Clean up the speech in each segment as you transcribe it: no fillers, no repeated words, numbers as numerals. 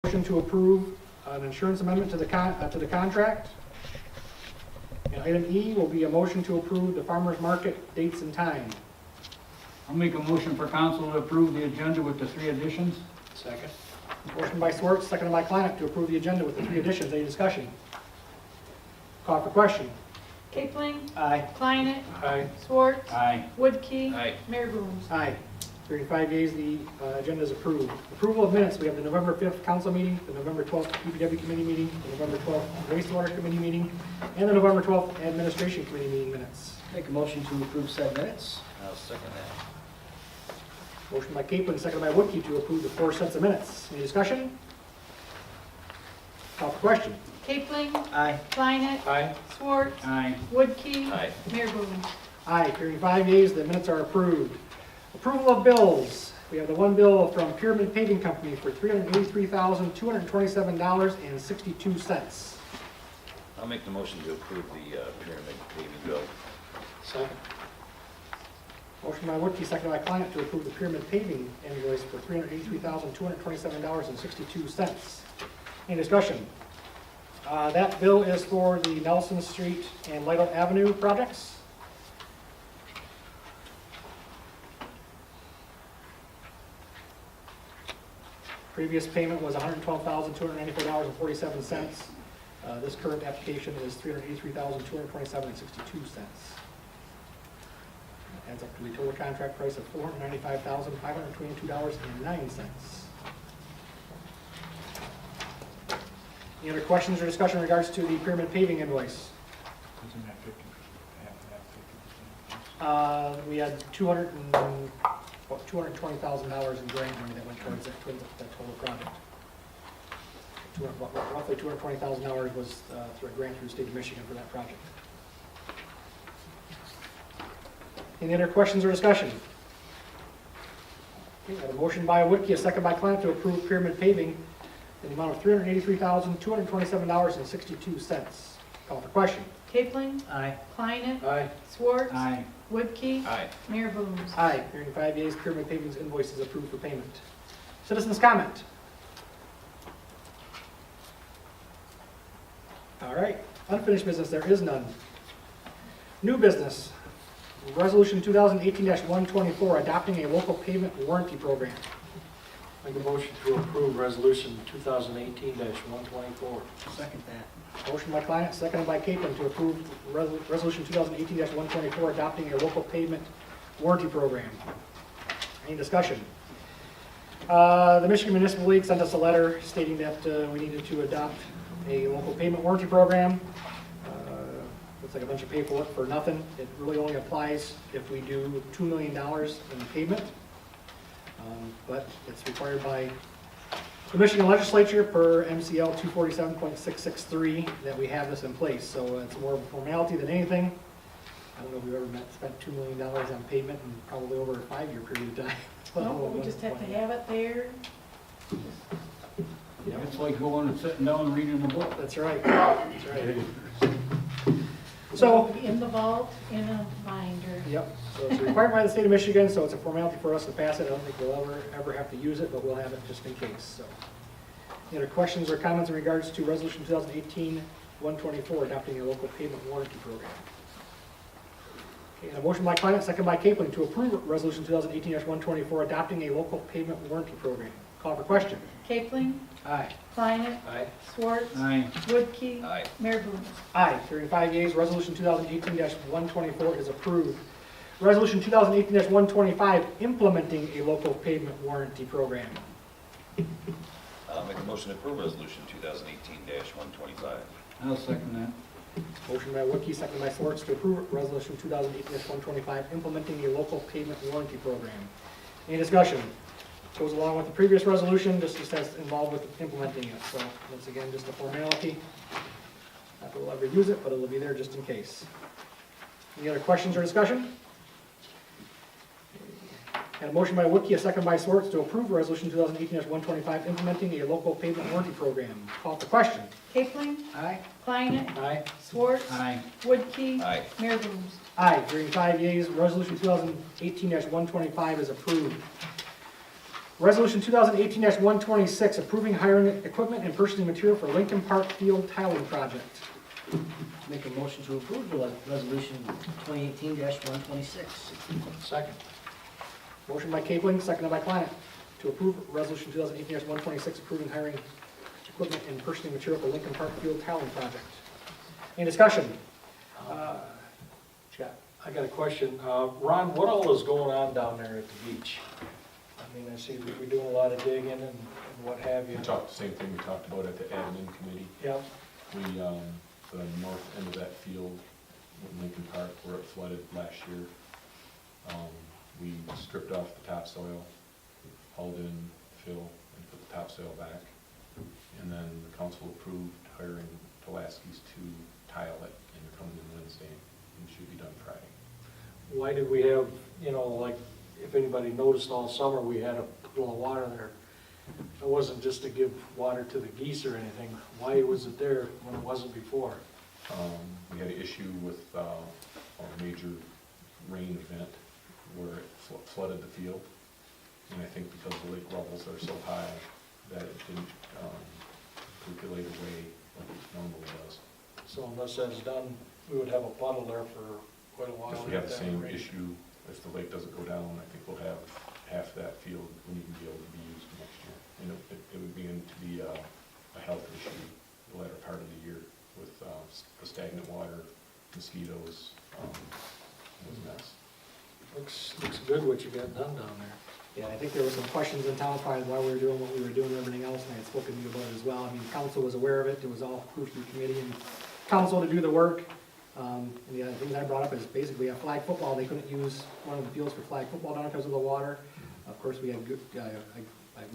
Motion to approve an insurance amendment to the contract. And item E will be a motion to approve the farmer's market dates and time. I'll make a motion for council to approve the agenda with the 3 additions. Second. Motion by Swartz, seconded by Clonic to approve the agenda with the 3 additions. Any discussion? Call for question. Kipling. Aye. Kleiner. Aye. Schwartz. Aye. Woodkey. Aye. Mayor Booms. Aye. 35 yeas, the agenda is approved. Approval of minutes, we have the November 5th council meeting, the November 12th DPW committee meeting, the November 12th wastewater committee meeting, and the November 12th administration committee meeting minutes. Make a motion to approve said minutes. I'll second that. Motion by Capel, seconded by Woodkey to approve the 4 sets of minutes. Any discussion? Call for question. Kipling. Aye. Kleiner. Aye. Schwartz. Aye. Woodkey. Aye. Mayor Booms. Aye, 35 yeas, the minutes are approved. Approval of bills. We have the one bill from Pyramid Paving Company for $383,227.62. I'll make the motion to approve the pyramid paving bill. Second. Motion by Woodkey, seconded by Clonic to approve the Pyramid Paving invoice for $383,227.62. Any discussion? That bill is for the Nelson Street and Light Avenue projects. Previous payment was $112,294.47. This current application is $383,227.62. Adds up to a total contract price of $495,522.09. Any other questions or discussion in regards to the Pyramid Paving invoice? We had $220,000 in grant money that went towards that total project. Roughly $220,000 was through a grant through the state of Michigan for that project. Any other questions or discussion? Okay, I have a motion by Woodkey, a second by Clonic to approve Pyramid Paving in the amount of $383,227.62. Call for question. Kipling. Aye. Kleiner. Aye. Schwartz. Aye. Woodkey. Aye. Mayor Booms. Aye. Hearing 5 yeas, Pyramid Paving's invoice is approved for payment. Citizens' comment. All right. Unfinished business, there is none. New business. Resolution 2018-124, adopting a local pavement warranty program. Make a motion to approve resolution 2018-124. Second that. Motion by Clonic, seconded by Capel to approve resolution 2018-124, adopting a local pavement warranty program. Any discussion? The Michigan Municipal League sent us a letter stating that we needed to adopt a local pavement warranty program. Looks like a bunch of paperwork for nothing. It really only applies if we do $2 million in pavement. But it's required by the Michigan Legislature per MCL 247.663 that we have this in place. So it's more of a formality than anything. I don't know if we've ever spent $2 million on pavement in probably over a 5-year period of time. No, we just have to have it there. It's like going and sitting down and reading a book. That's right. That's right. So, In the vault, in a binder. yep, so it's required by the state of Michigan, so it's a formality for us to pass it. I don't think we'll ever have to use it, but we'll have it just in case, so. Any other questions or comments in regards to resolution 2018-124, adopting a local pavement warranty program? Okay, and a motion by Clonic, second by Capel to approve resolution 2018-124, adopting a local pavement warranty program. Call for question. Kipling. Aye. Kleiner. Aye. Schwartz. Aye. Woodkey. Aye. Mayor Booms. Aye, hearing 5 yeas, resolution 2018-124 is approved. Resolution 2018-125, implementing a local pavement warranty program. I'll make a motion to approve resolution 2018-125. I'll second that. Motion by Woodkey, second by Swartz to approve resolution 2018-125, implementing a local pavement warranty program. Any discussion? Goes along with the previous resolution, just as involved with implementing it. So once again, just a formality. Not that we'll ever use it, but it'll be there just in case. Any other questions or discussion? And a motion by Woodkey, a second by Swartz to approve resolution 2018-125, implementing a local pavement warranty program. Call for question. Kipling. Aye. Kleiner. Aye. Schwartz. Aye. Woodkey. Aye. Mayor Booms. Aye, hearing 5 yeas, resolution 2018-125 is approved. Resolution 2018-126, approving hiring equipment and purchasing material for Lincoln Park Field Tiling Project. Make a motion to approve the resolution 2018-126. Second. Motion by Capelin, seconded by Klein, to approve Resolution 2018-126, approving hiring equipment and purchasing material for Lincoln Park Field Tiling Project. Any discussion? Chat. I got a question. Ron, what all is going on down there at the beach? I mean, I see that we're doing a lot of digging and what have you. We talked, the same thing we talked about at the admin committee. Yep. We, the north end of that field in Lincoln Park where it flooded last year, we stripped off the topsoil, hauled in fill, and put the topsoil back. And then the council approved hiring Pulaski's to tile it, and they're coming in Wednesday, and it should be done Friday. Why did we have, you know, like, if anybody noticed all summer, we had a pool of water there. It wasn't just to give water to the geese or anything. Why was it there when it wasn't before? We had an issue with a major rain event where it flooded the field. And I think because the lake levels are so high that it didn't percolate away like it normally does. So unless that's done, we would have a puddle there for quite a while. If we have the same issue, if the lake doesn't go down, I think we'll have half that field wouldn't even be able to be used next year. And it would begin to be a health issue the latter part of the year with the stagnant water, mosquitoes, it was a mess. Looks good what you got done down there. Yeah, I think there were some questions in town probably why we were doing what we were doing and everything else, and I had spoken to you about it as well. I mean, council was aware of it, it was all approved through committee and council to do the work. And the other things I brought up is basically a flag football, they couldn't use one of the fields for flag football down because of the water. Of course, we had, we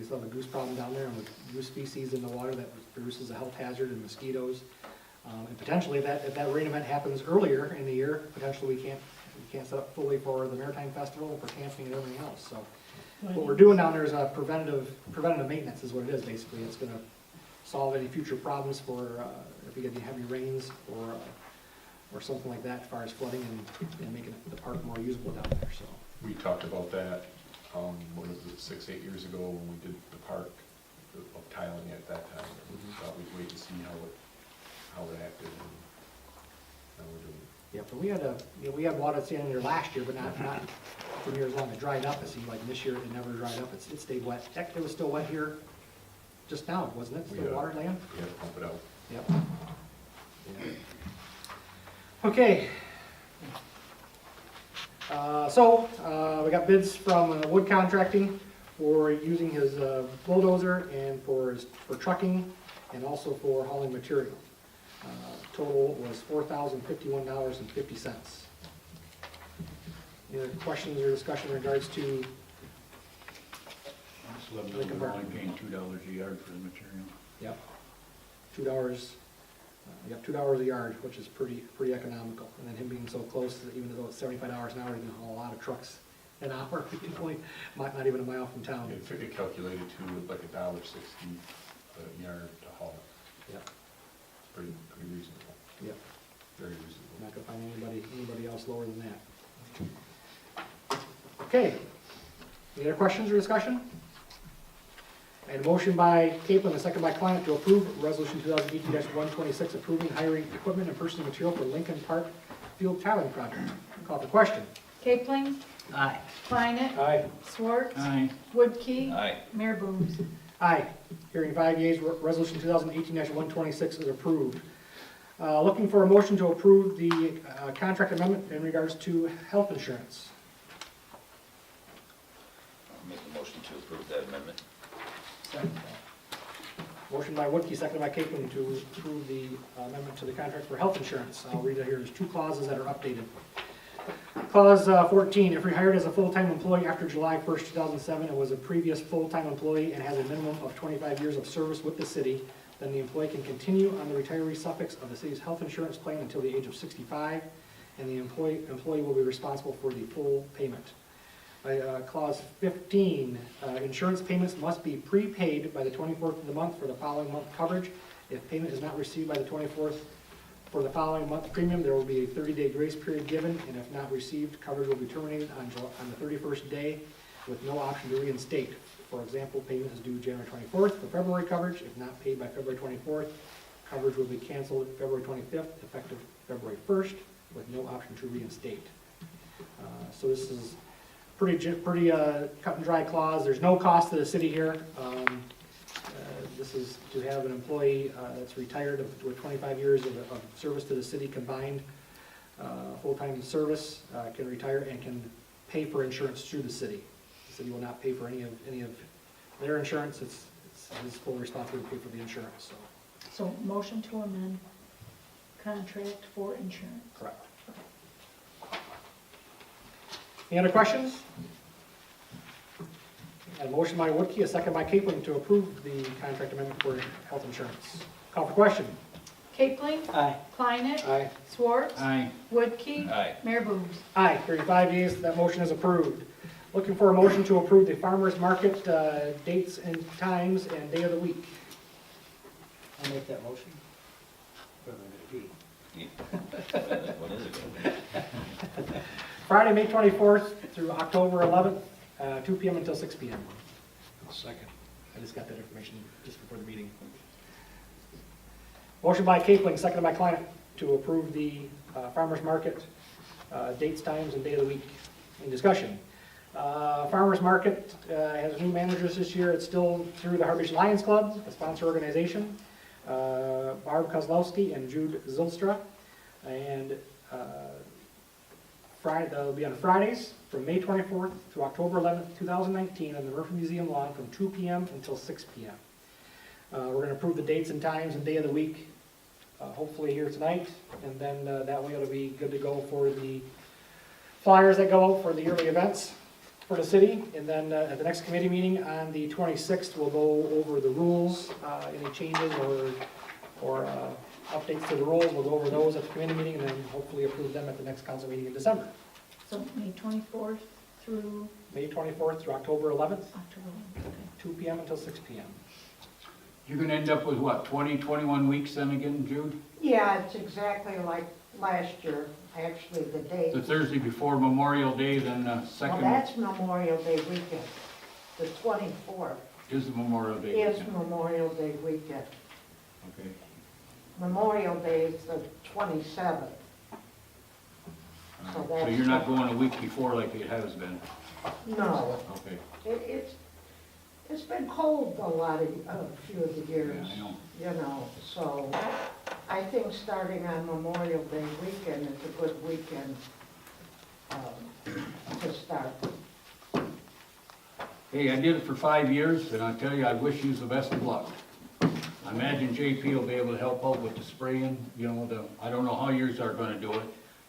still have a goose problem down there, and with goose species in the water that produces a health hazard and mosquitoes. And potentially, if that rain event happens earlier in the year, potentially we can't set up fully for the Maritime Festival, for camping and everything else, so. What we're doing down there is a preventative maintenance is what it is, basically. It's gonna solve any future problems for, if we get any heavy rains or something like that, as far as flooding and making the park more usable down there, so. We talked about that, what was it, 6-8 years ago when we did the park, of tiling at that time. We thought we'd wait and see how it acted, and now we're doing it. Yeah, but we had water at the end of there last year, but not for years long. It dried up, it seemed like. This year it never dried up, it stayed wet. Heck, it was still wet here just now, wasn't it? Still water, Leon? We had to pump it out. Yep. Okay. We got bids from Wood Contracting for using his bulldozer and for trucking and also for hauling material. Total was $4,051.50. Any other questions or discussion in regards to? We're only paying $2 a yard for the material. Yep. $2. $2 a yard, which is pretty economical. And then him being so close, that even though it's $75 an hour, he can haul a lot of trucks an hour. Not even a mile from town. It calculated to like $1.60 a yard to haul it. Yep. Pretty reasonable. Yep. Very reasonable. Not gonna find anybody else lower than that. Okay. Any other questions or discussion? And a motion by Capelin, a second by Klein to approve Resolution 2018-126, approving hiring equipment and purchasing material for Lincoln Park Field Tiling Project. Call for question. Capelin, Aye. Klein, Aye. Schwartz, Aye. Woodkey, Aye. Mayor Booms. Aye. Hearing 5 yeas, Resolution 2018-126 is approved. Looking for a motion to approve the contract amendment in regards to health insurance. I'll make a motion to approve that amendment. Motion by Woodkey, seconded by Capelin to approve the amendment to the contract for health insurance. I'll read it here. There's two clauses that are updated. Clause 14, if rehired as a full-time employee after July 1st, 2007, and was a previous full-time employee and has a minimum of 25 years of service with the city, then the employee can continue on the retiree suffix of the city's health insurance plan until the age of 65, and the employee will be responsible for the full payment. Clause 15, insurance payments must be prepaid by the 24th of the month for the following month coverage. If payment is not received by the 24th for the following month premium, there will be a 30-day grace period given, and if not received, coverage will be terminated on the 31st day with no option to reinstate. For example, payment is due January 24th for February coverage. If not paid by February 24th, coverage will be canceled February 25th, effective February 1st, with no option to reinstate. So this is pretty cut and dry clause. There's no cost to the city here. This is to have an employee that's retired with 25 years of service to the city combined, full-time service, can retire and can pay for insurance through the city. The city will not pay for any of their insurance. It's his full responsibility to pay for the insurance, so. So motion to amend contract for insurance. Correct. Any other questions? A motion by Woodkey, a second by Capling to approve the contract amendment for health insurance. Call for question. Capling. Aye. Kleinick. Aye. Swartz. Aye. Woodkey. Aye. Mayor Booms. Aye, 35 yeas, that motion is approved. Looking for a motion to approve the farmer's market dates and times and day of the week. I'll make that motion. Whatever it may be. What is it? Friday, May 24th through October 11th, 2 PM until 6 PM. Second. I just got that information just before the meeting. Motion by Capling, seconded by Klein to approve the farmer's market dates, times, and day of the week. Any discussion? Farmer's market has new managers this year. It's still through the Harwich Lions Club, a sponsor organization. Barb Kozlowski and Jude Zilstra. And that'll be on Fridays from May 24th to October 11th, 2019 on the Murphy Museum lawn from 2 PM until 6 PM. We're going to approve the dates and times and day of the week, hopefully here tonight, and then that way it'll be good to go for the flyers that go out for the yearly events for the city. And then at the next committee meeting on the 26th, we'll go over the rules, any changes or updates to the rules. We'll go over those at the committee meeting and then hopefully approve them at the next council meeting in December. So May 24th through May 24th through October 11th, October 11th. Okay. 2 PM until 6 PM. You're gonna end up with what, 20, 21 weeks then again, Jude? Yeah, it's exactly like last year, actually, the date. The Thursday before Memorial Day, then Well, second that's Memorial Day weekend. The 24th is the Memorial Day. is weekend. Memorial Day weekend. Okay. Memorial Day is the 27th. All So right. that's- So you're not going a week before like it has been? No, Okay. it's been cold a few of the years. Yeah, I know. You know, so I think starting on Memorial Day weekend is a good weekend to start. Hey, I did it for 5 years, and I tell you, I wish you the best of luck. I imagine JP will be able to help out with the spraying, you know, I don't know how yours are gonna do it.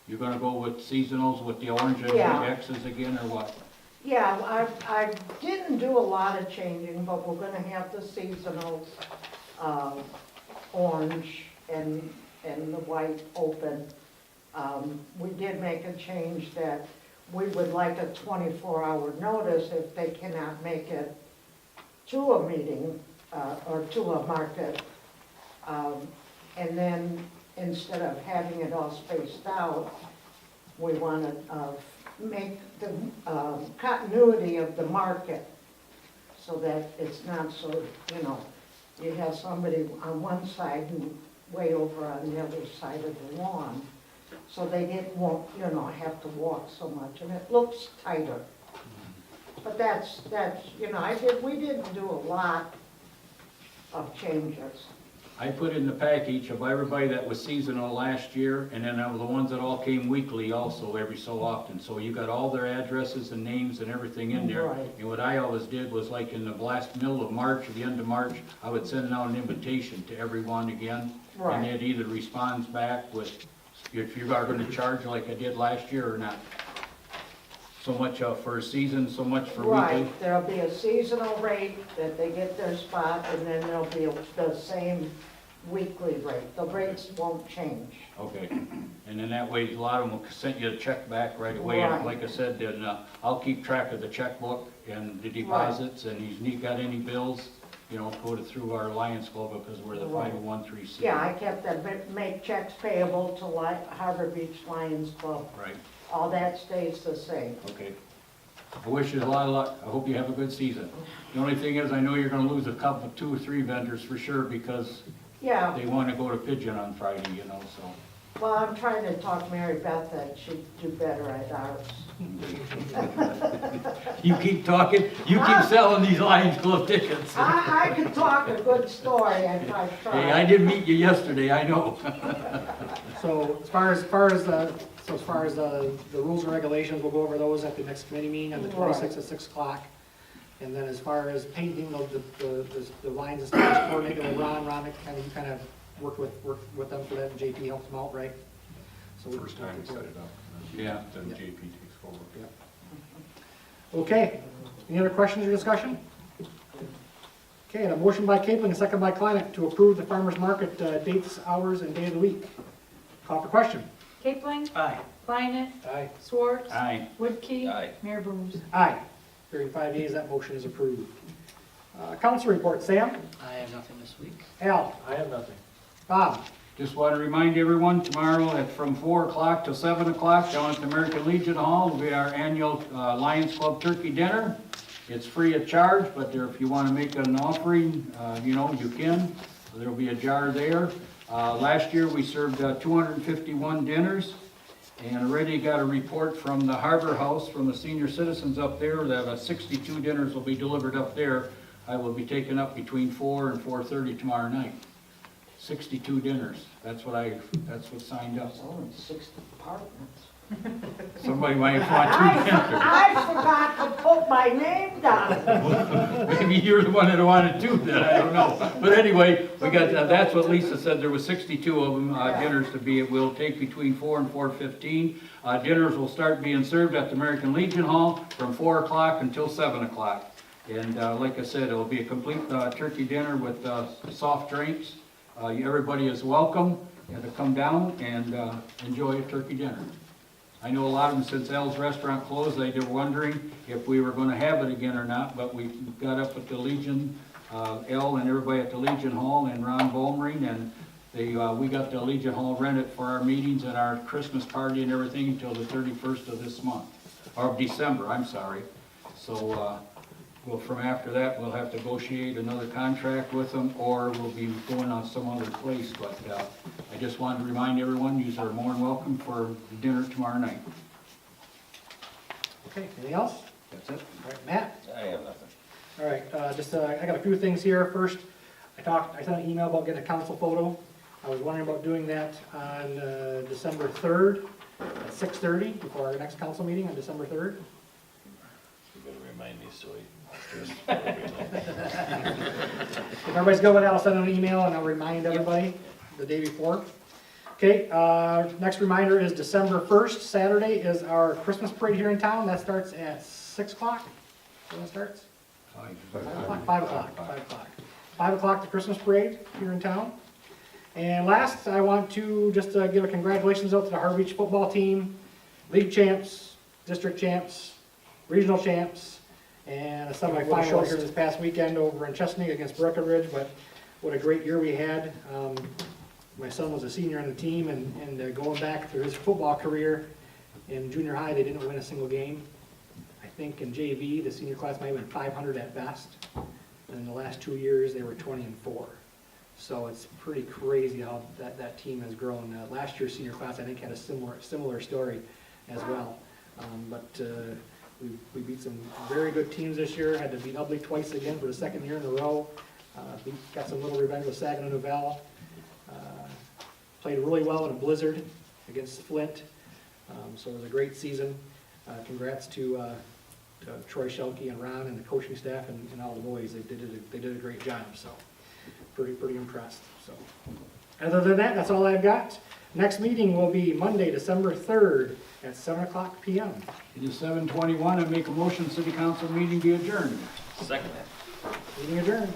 You're gonna go with seasonals with the orange Yeah. X's again, or what? Yeah, I didn't do a lot of changing, but we're gonna have the seasonals, orange and the white open. We did make a change that we would like a 24-hour notice if they cannot make it to a meeting, or to a market. And then, instead of having it all spaced out, we want to make the continuity of the market so that it's not so, you have somebody on one side and way over on the other side of the lawn. So they won't, have to walk so much, and it looks tighter. But that's, we didn't do a lot of changes. I put in the package of everybody that was seasonal last year, and then the ones that all came weekly also every so often. So you got all their addresses and names and everything in there. Right. And what I always did was like in the middle of March, or the end of March, I would send out an invitation to everyone again. Right. And it either responds back with, if you are gonna charge like I did last year or not. So much for a season, so much for weekly. Right, there'll be a seasonal rate that they get their spot, and then there'll be the same weekly rate. The rates won't change. Okay, and then that way, a lot of them will send you a check back right away, and Right. like I said, then I'll keep track of the checkbook and the deposits, and he's got any bills, put it through our Lions Club because we're the Right. 501(c)(3). Yeah, I kept that, make checks payable to Harbor Beach Lions Club. Right, All that stays the same. okay. I wish you a lot of luck. I hope you have a good season. The only thing is, I know you're gonna lose a couple, 2 or 3 vendors for sure, because Yeah, they wanna go to Pigeon on Friday, you know, so. well, I'm trying to talk Mary Beth that she'd do better at ours. You keep talking, you keep selling these Lions Club tickets. I could talk a good story if I Hey, I tried. didn't meet you yesterday, I know. So as far as the rules and regulations, we'll go over those at the next committee meeting on the 26th at 6 o'clock. And then as far as painting the lines and stuff, coordinated with Ron, you kind of work with them for that, and JP helps them out, right? So we- First time we set it up. Yeah. Then Yeah. JP takes forward. Okay, any other questions or discussion? Okay, and a motion by Capelin, a second by Kleinick to approve the farmer's market dates, hours, and day of the week. Call for question. Capelin, Aye. Kleinick, Aye. Schwartz, Aye. Woodkey. Aye. Mayor Booms. Aye. Hearing 5 yeas, that motion is approved. Council report, Sam? I have nothing this week. Al? I have nothing. Bob? Just want to remind everyone, tomorrow at from 4 o'clock till 7 o'clock down at the American Legion Hall will be our annual Lions Club Turkey Dinner. It's free of charge, but there, if you want to make an offering, you know, you can. There'll be a jar there. Last year, we served 251 dinners, and already got a report from the Harbor House, from the senior citizens up there, that 62 dinners will be delivered up there. I will be taking up between 4 and 4:30 tomorrow night. 62 dinners, that's what's signed up. It's only 6 apartments. Somebody might want 2 dinners. I forgot to put my name down. Maybe you're the one that wanted 2 then, I don't know. But anyway, we got, that's what Lisa said, there was 62 of them, dinners to be, it will take between 4 and 4:15. Dinners will start being served at the American Legion Hall from 4 o'clock until 7 o'clock. And like I said, it'll be a complete turkey dinner with soft drinks. Everybody is welcome to come down and enjoy a turkey dinner. I know a lot of them, since L's Restaurant closed, they were wondering if we were going to have it again or not, but we got up at the Legion, L and everybody at the Legion Hall and Ron Bolmering, and we got the Legion Hall rented for our meetings and our Christmas party and everything until the 31st of this month, or of December, I'm sorry. So, well, from after that, we'll have to negotiate another contract with them, or we'll be going on some other place. But I just wanted to remind everyone, you are more than welcome for dinner tomorrow night. Okay, anything else? That's it. All right, Matt? I have nothing. All right, I got a few things here. First, I sent an email about getting a council photo. I was wondering about doing that on December 3rd at 6:30 before our next council meeting on December 3rd. You better remind me, so If everybody's good with that, I'll send an email and I'll remind everybody the day before. Okay, next reminder is December 1st, Saturday, is our Christmas parade here in town. That starts at 6 o'clock. When it starts? 5 o'clock. 5 o'clock. 5 o'clock, the Christmas parade here in town. And last, I want to just give a congratulations out to the Harbor Beach football team, league champs, district champs, regional champs, and a semifinal here this past weekend over in Chesapeake against Breckenridge. But what a great year we had. My son was a senior on the team, and going back through his football career in junior high, they didn't win a single game. I think in JV, the senior class might have been 500 at best. And in the last 2 years, they were 20-4. So it's pretty crazy how that team has grown. Last year's senior class, I think, had a similar story as well. We beat some very good teams this year. Had to beat Ubley twice again for the second year in a row. Got some little revenge with Saginaw Novell. Played really well in a blizzard against Flint. So it was a great season. Congrats to Troy Shelke and Ron and the coaching staff and all the boys. They did a great job. So pretty impressed. So other than that, that's all I've got. Next meeting will be Monday, December 3rd at 7 o'clock p.m. It is 7:21. I make a motion, city council meeting be adjourned. Second. Meeting adjourned.